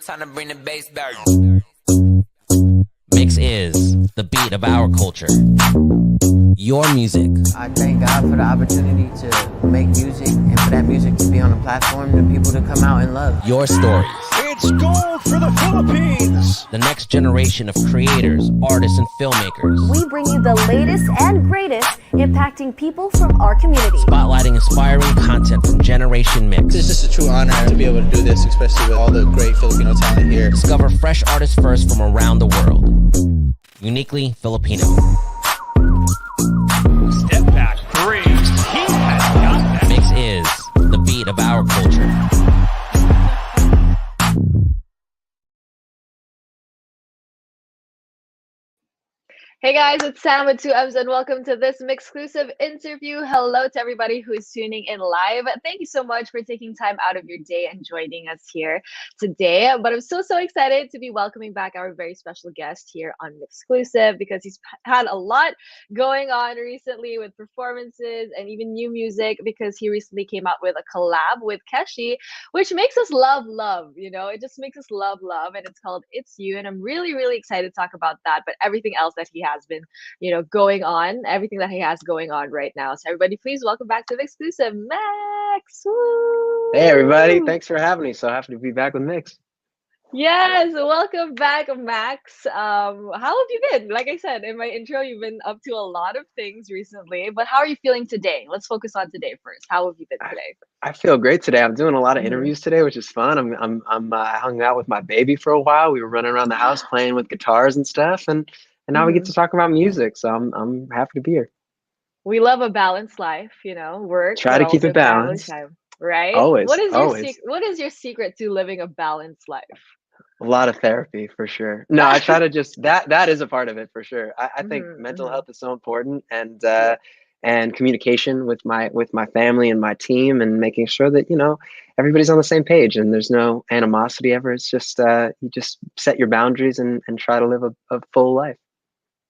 Time to bring the bass back. Mix is the beat of our culture. Your music. I thank God for the opportunity to make music and for that music to be on a platform and people to come out and love. Your stories. It's gold for the Philippines. The next generation of creators, artists, and filmmakers. We bring you the latest and greatest impacting people from our community. Spotlighting inspiring content from Generation Mix. It's just a true honor to be able to do this, especially with all the great Filipino talent here. Discover fresh artists first from around the world. Uniquely Filipino. Step back three. He has got that. Mix is the beat of our culture. Hey guys, it's Sam with 2M's and welcome to this MYXclusive interview. Hello to everybody who is tuning in live. Thank you so much for taking time out of your day and joining us here today. But I'm so excited to be welcoming back our very special guest here on MYXclusive because he's had a lot going on recently with performances and even new music because he recently came out with a collab with Keshi, which makes us love, you know, it just makes us love, and it's called It's You. And I'm really excited to talk about that, but everything else that he has been, you know, going on, everything that he has going on right now. So everybody, please welcome back to MYXclusive, Max. Woo! Hey everybody, thanks for having me. So happy to be back with Mix. Yes, welcome back, Max. How have you been? Like I said in my intro, you've been up to a lot of things recently, but how are you feeling today? Let's focus on today first. How have you been today? I feel great today. I'm doing a lot of interviews today, which is fun. I hung out with my baby for a while. We were running around the house playing with guitars and stuff, and now we get to talk about music. So I'm happy to be here. We love a balanced life, you know, work. Try to keep it balanced. Time, right? Always. What is always. What is your secret to living a balanced life? A lot of therapy for sure. No, I try to just that is a part of it for sure. I think mental health is so important, and communication with my family and my team, and making sure that, you know, everybody's on the same page and there's no animosity ever. It's just you just set your boundaries and try to live a full life.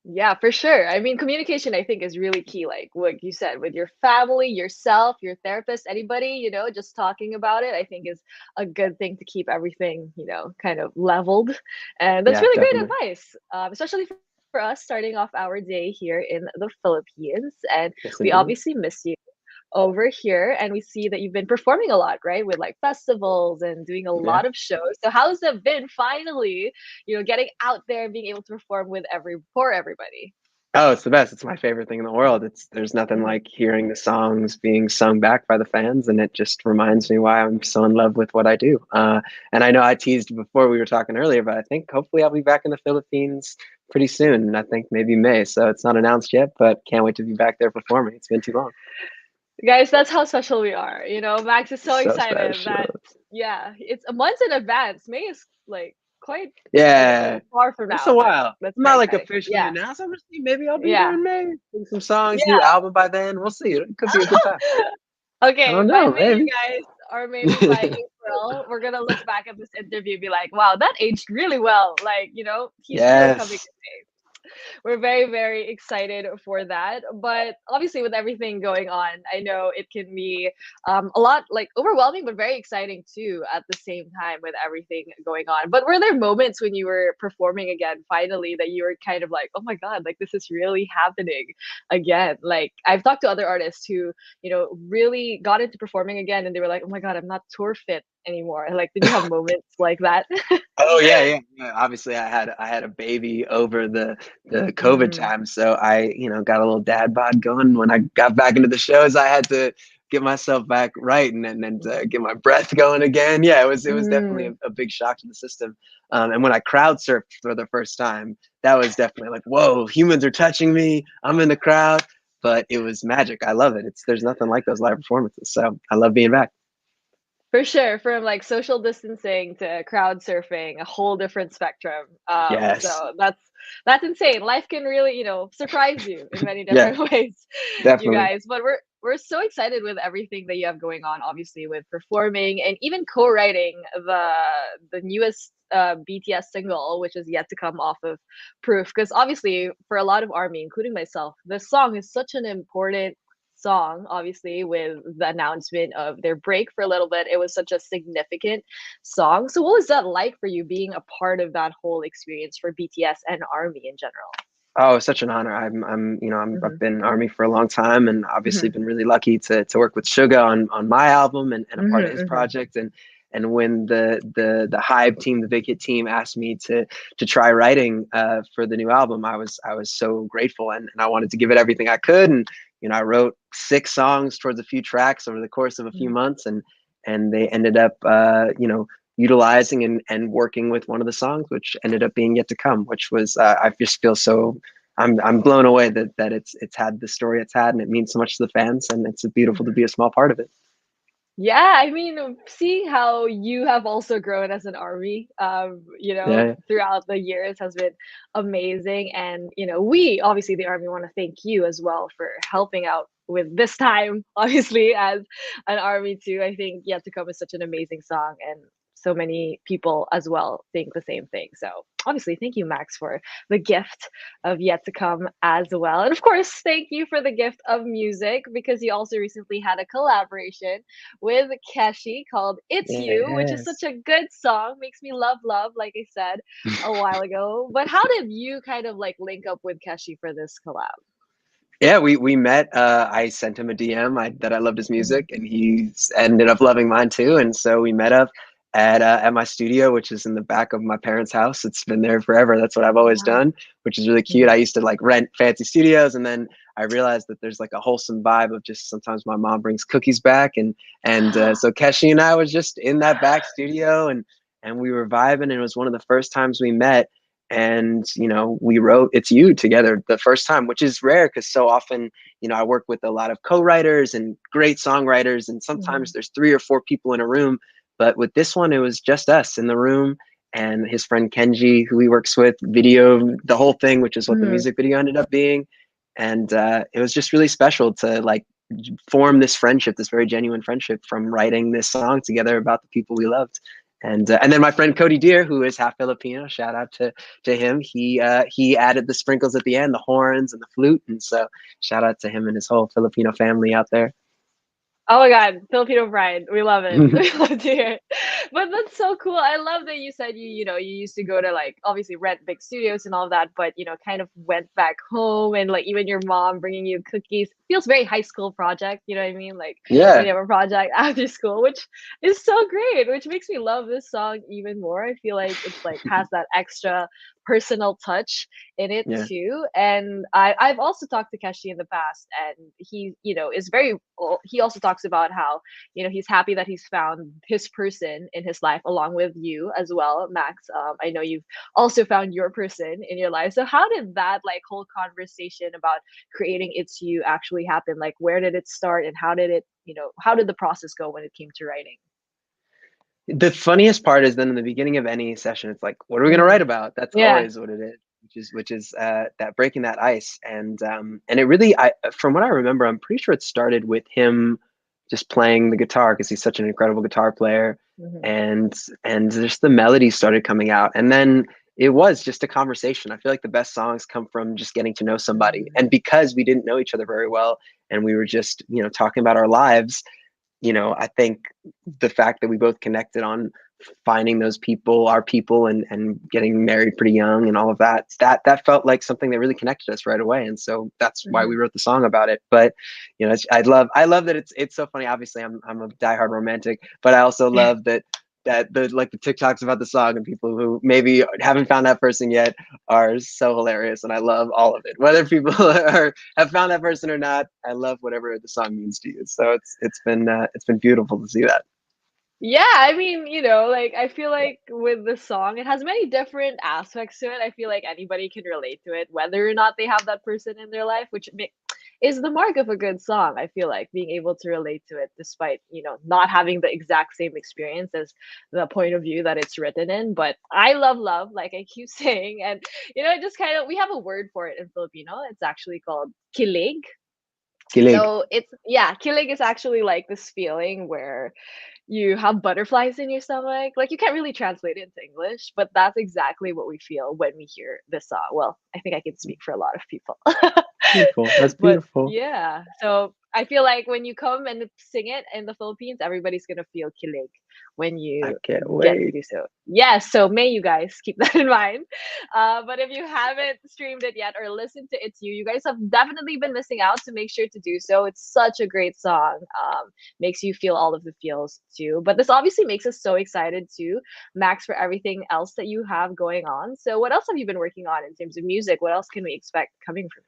Yeah, for sure. I mean, communication, I think, is really key. Like what you said, with your family, yourself, your therapist, anybody, you know, just talking about it, I think is a good thing to keep everything, you know, kind of leveled. And that's Yeah, really great definitely. advice, especially for us starting off our day here in the Philippines. And Yes, we indeed. obviously miss you over here, and we see that you've been performing a lot, right, with like festivals and doing a Yeah. lot of shows. So how's it been finally, you know, getting out there and being able to perform with for everybody? Oh, it's the best. It's my favorite thing in the world. There's nothing Mhm. like hearing the songs being sung back by the fans, and it just reminds me why I'm so in love with what I do. And I know I teased before we were talking earlier, but I think hopefully I'll be back in the Philippines pretty soon. I think maybe May. So it's not announced yet, but can't wait to be back there performing. It's been too long. Guys, that's how special we are. You know, Max is so So excited special. that, yeah, it's a month in advance. May is like quite, you know, Yeah, far from it's a now, but while. that's I'm very not like exciting. officially Yeah, announced. I'm just maybe I'll be there yeah, in May. Sing some songs, new yeah. album by then. We'll see. It could be a good time. I Okay, don't by know, May, you maybe. guys, or maybe by April, we're gonna look back at this interview and be like, wow, that aged really well. Like, you know, he's really coming Yes. in May. We're very excited for that. But obviously, with everything going on, I know it can be a lot like overwhelming, but very exciting too at the same time with everything going on. But were there moments when you were performing again, finally, that you were kind of like, oh my God, like this is really happening again? Like I've talked to other artists who, you know, really got into performing again and they were like, oh my God, I'm not tour fit anymore. Like, did you have moments like that? Oh yeah. Obviously, I had a baby over the COVID Mm, time, so I, you know, got a little dad bod going. When I got back into the shows, I had to get myself back right and get my breath going again. Yeah, it was definitely mm. a big shock to the system. And when I crowd surfed for the first time, that was definitely like, whoa, humans are touching me. I'm in the crowd, but it was magic. I love it. There's nothing like those live performances, so I love being back. For sure, from like social distancing to crowd surfing, a whole different spectrum. Yes, So that's insane. Life can really, you know, surprise you in many yeah, different ways, you definitely. guys. But we're so excited with everything that you have going on, obviously with performing and even co-writing the newest BTS single, which is yet to come off of Proof. Because obviously, for a lot of ARMY, including myself, this song is such an important song, obviously, with the announcement of their break for a little bit. It was such a significant song. So what was that like for you being a part of that whole experience for BTS and ARMY in general? Oh, it's such an honor. I've been Army for a long time, and obviously Mhm. been really lucky to work with Suga on my album and a part of Mhm, his mhm. project. And when the Hive team, the Big Hit team, asked me to try writing for the new album, I was so grateful, and I wanted to give it everything I could. And I wrote 6 songs towards a few tracks over the course of a few Mhm. months, and they ended up utilizing and working with one of the songs, which ended up being Yet to Come, which was I just feel so I'm blown away that it's had the story it's had, and it means so much to the fans, and it's beautiful to Mhm. be a small part of it. Yeah, I mean, seeing how you have also grown as an army, Yeah. throughout the years has been amazing. And, we obviously, the army, want to thank you as well for helping out with this time, obviously, as an army too. I think Yet to Come is such an amazing song, and so many people as well think the same thing. So obviously, thank you, Max, for the gift of Yet to Come as well. And of course, thank you for the gift of music, because you also recently had a collaboration with Keshi called It's You, which is such Yes. a good song. Makes me love love, like I said a while ago. But how did you kind of like link up with Keshi for this collab? Yeah, we met. I sent him a DM that I loved his Mhm. music, and he ended up loving mine too. And so we met up at my studio, which is in the back of my parents' house. It's been there forever. That's what I've always Wow. done, which is really cute. I Mhm. used to like rent fancy studios, and then I realized that there's like a wholesome vibe of just sometimes my mom brings cookies back, and so Keshi and I was just in that back studio, and we were vibing, and it was one of the first times we met. And we wrote It's You together the first time, which is rare because so often I work with a lot of co-writers and great songwriters, and sometimes Mhm. there's 3 or 4 people in a room, but with this one it was just us in the room, and his friend Kenji, who he works with, video the whole thing, which is what the Mhm. music video ended up being. And it was just really special to like form this friendship, this very genuine friendship, from writing this song together about the people we loved. And then my friend Cody Deer, who is half Filipino, shout out to him. He added the sprinkles at the end, the horns and the flute, and so shout out to him and his whole Filipino family out there. Oh my God, Filipino pride. We love it. We love to hear it. But that's so cool. I love that you said you used to go to like obviously rent big studios and all that, but kind of went back home, and like even your mom bringing you cookies feels very high school project. You know what I mean? Like when Yeah, you have a project after school, which is so great, which makes me love this song even more. I feel like it's like has that extra personal touch in it yeah. too. And I've also talked to Keshi in the past, and he, is very well, he also talks about how, he's happy that he's found his person in his life along with you as well, Max. I know you've also found your person in your life. So how did that like whole conversation about creating It's You actually happen? Like where did it start, and how did the process go when it came to writing? The funniest part is then in the beginning of any session, it's like, what are we gonna write Mhm. about? That's Yeah. always what it is, which is that breaking that ice. And it really, from what I remember, I'm pretty sure it started with him just playing the guitar because he's such an incredible guitar player, Mhm. and just the melodies started coming out, and then it was just a conversation. I feel like the best songs come from just getting to know somebody, Mhm. and because we didn't know each other very well, and we were just talking about our lives. I think the fact that we both connected on finding those people, our people, and getting married pretty young and all of that felt like something that really connected us right away. And so that's why we Mhm. wrote the song about it. But I love that it's so funny. Obviously, I'm a diehard romantic, but I also love that the TikToks about the song and people who maybe haven't found that person yet are so hilarious, and I love all of it. Whether people have found that person or not, I love whatever the song means to you. So it's been beautiful to see that. Yeah, I mean, like I feel like with the song, it has many different aspects to it. I feel like anybody can relate to it, whether or not they have that person in their life, which is the mark of a good song. I feel like being able to relate to it despite, not having the exact same experience as the point of view that it's written in. But I love love, like I keep saying. And, it just kind of, we have a word for it in Filipino. It's actually called kilig. Kilig. So yeah, kilig is actually like this feeling where you have butterflies in your stomach. Like you can't really translate it into English, but that's exactly what we feel when we hear this song. Well, I think I can speak for a lot of people. Beautiful. That's But beautiful. yeah, so I feel like when you come and sing it in the Philippines, everybody's gonna feel kilig when I you can't get to wait. do so. Yes, so may you guys keep that in mind. But if you haven't streamed it yet or listened to It's You, you guys have definitely been missing out. So make sure to do so. It's such a great song. Makes you feel all of the feels too. But this obviously makes us so excited too, Max, for everything else that you have going on. So what else have you been working on in terms of music? What else can we expect coming from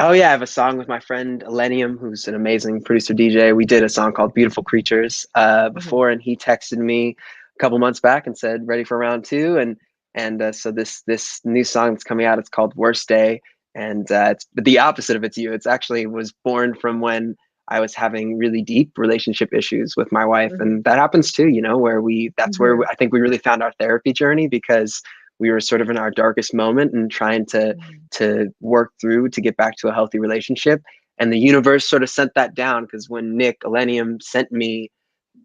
Oh yeah, I have a song with my friend Elenium, who's an amazing producer DJ. We did a song called "Beautiful Creatures" you? before, and he texted me a couple months back and said, "Ready for round two?" And so this new song that's coming out, it's called "Worst Day," and it's the opposite of "It's You." It's actually was born from when I was having really deep relationship issues with my wife, Mhm. and that happens too. You know, where that's where Mhm. I think we really found our therapy journey because we were sort of in our darkest moment and trying to work through to get back to a healthy relationship. And the universe sort of sent that down because when Nick Elenium sent me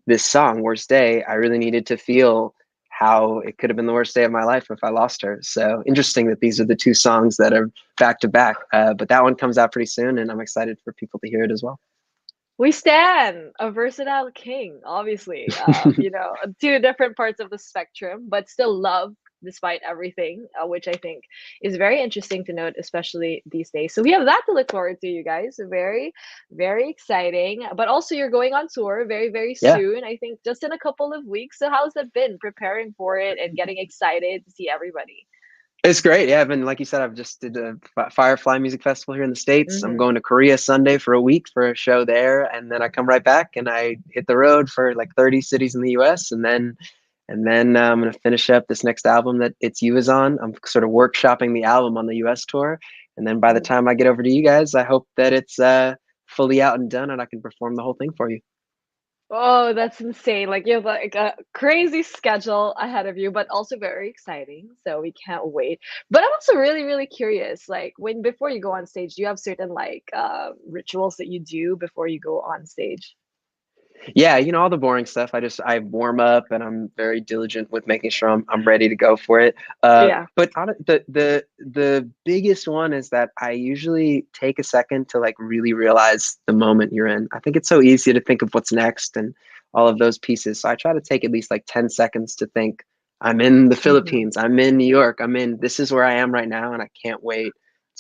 this song, Worst Day, I really needed to feel how it could have been the worst day of my life if I lost her. So interesting that these are the two songs that are back to back. But that one comes out pretty soon, and I'm excited for people to hear it as well. We stand a versatile king, obviously. Two different parts of the spectrum, but still love despite everything, which I think is very interesting to note, especially these days. So we have that to look forward to, you guys. Very, very exciting. But also, you're going on tour very, very Yeah. soon. I think just in a couple of weeks. So how's it been preparing for it and getting excited to see everybody? It's great. Yeah, I've been like you said, I've just did a Firefly Music Festival here in the States. I'm Mm-hmm. going to Korea Sunday for a week for a show there, and then I come right back and I hit the road for like 30 cities in the U.S. and then I'm gonna finish up this next album that It's You is on. I'm sort of workshopping the album on the U.S. tour, and then by the time I get over to you guys, I hope that it's fully out and done, and I can perform the whole thing for you. Oh, that's insane. Like you have like a crazy schedule ahead of you, but also very exciting. So we can't wait. But I'm also really, really curious. Like when before you go on stage, do you have certain like rituals that you do before you go on stage? Yeah, all the boring stuff. I warm up and I'm very diligent with making sure I'm ready to go for it. Yeah. But the biggest one is that I usually take a second to like really realize the moment you're in. I think it's so easy to think of what's next and all of those pieces. So I try to take at least like 10 seconds to think I'm in the Hmm. Philippines, I'm in New York, this is where I am right now, and I can't wait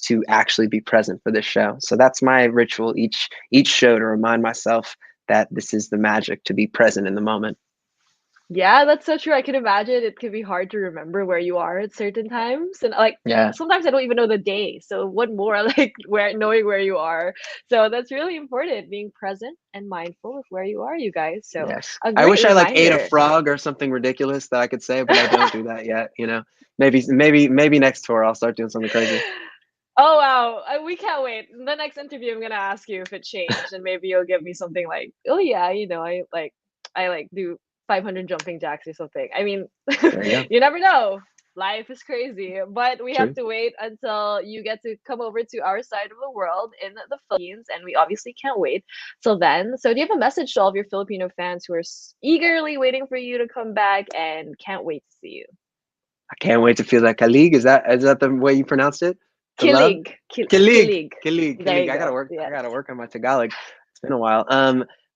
to actually be present for this show. So that's my ritual each show to remind myself that this is the magic to be present in the moment. Yeah, that's so true. I can imagine it can be hard to remember where you are at certain times. And like Yeah. sometimes I don't even know the day. So what more like where knowing where you are. So that's really important, being present and mindful of where you are, you guys. So Yes. a I great wish I like ate a reminder. frog or something ridiculous that I could say, but I don't do that yet. Maybe next tour I'll start doing something crazy. Oh wow, we can't wait. In the next interview, I'm gonna ask you if it changed, and maybe you'll give me something like, "Oh yeah, I like do 500 jumping jacks or something." I mean, There you go. you never know. Life is crazy, but we have True. to wait until you get to come over to our side of the world in the Philippines, and we obviously can't wait till then. So, do you have a message to all of your Filipino fans who are eagerly waiting for you to come back and can't wait to see you? I can't wait to feel that Kalig. Is that the way you pronounced it? The love? Kilig, Kilig. kilig. Kilig. There Kilig. you I gotta go. work. I Yes. gotta work on my Tagalog. It's been a while.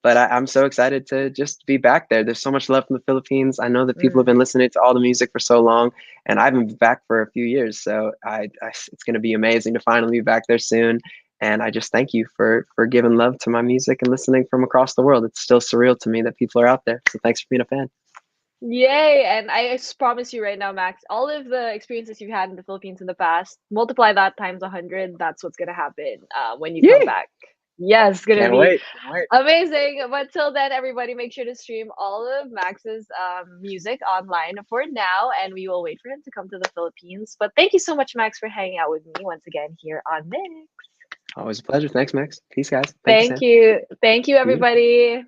But I'm so excited to just be back there. There's so much love from the Philippines. I know that people have Mm. been listening to all the music for so long, and I haven't been back for a few years. So it's going to be amazing to finally be back there soon. And I just thank you for giving love to my music and listening from across the world. It's still surreal to me that people are out there. So thanks for being a fan. Yay! And I just promise you right now, Max, all of the experiences you've had in the Philippines in the past, multiply that times 100. That's what's gonna happen when you come Yay! back. Yes, it's gonna Can't be wait. Can't wait. amazing. But till then, everybody, make sure to stream all of Max's music online for now, and we will wait for him to come to the Philippines. But thank you so much, Max, for hanging out with me once again here on Mix. Always a pleasure. Thanks, Max. Peace, guys. Thank you, Thank Sam. you. Thank you, Beautiful. everybody.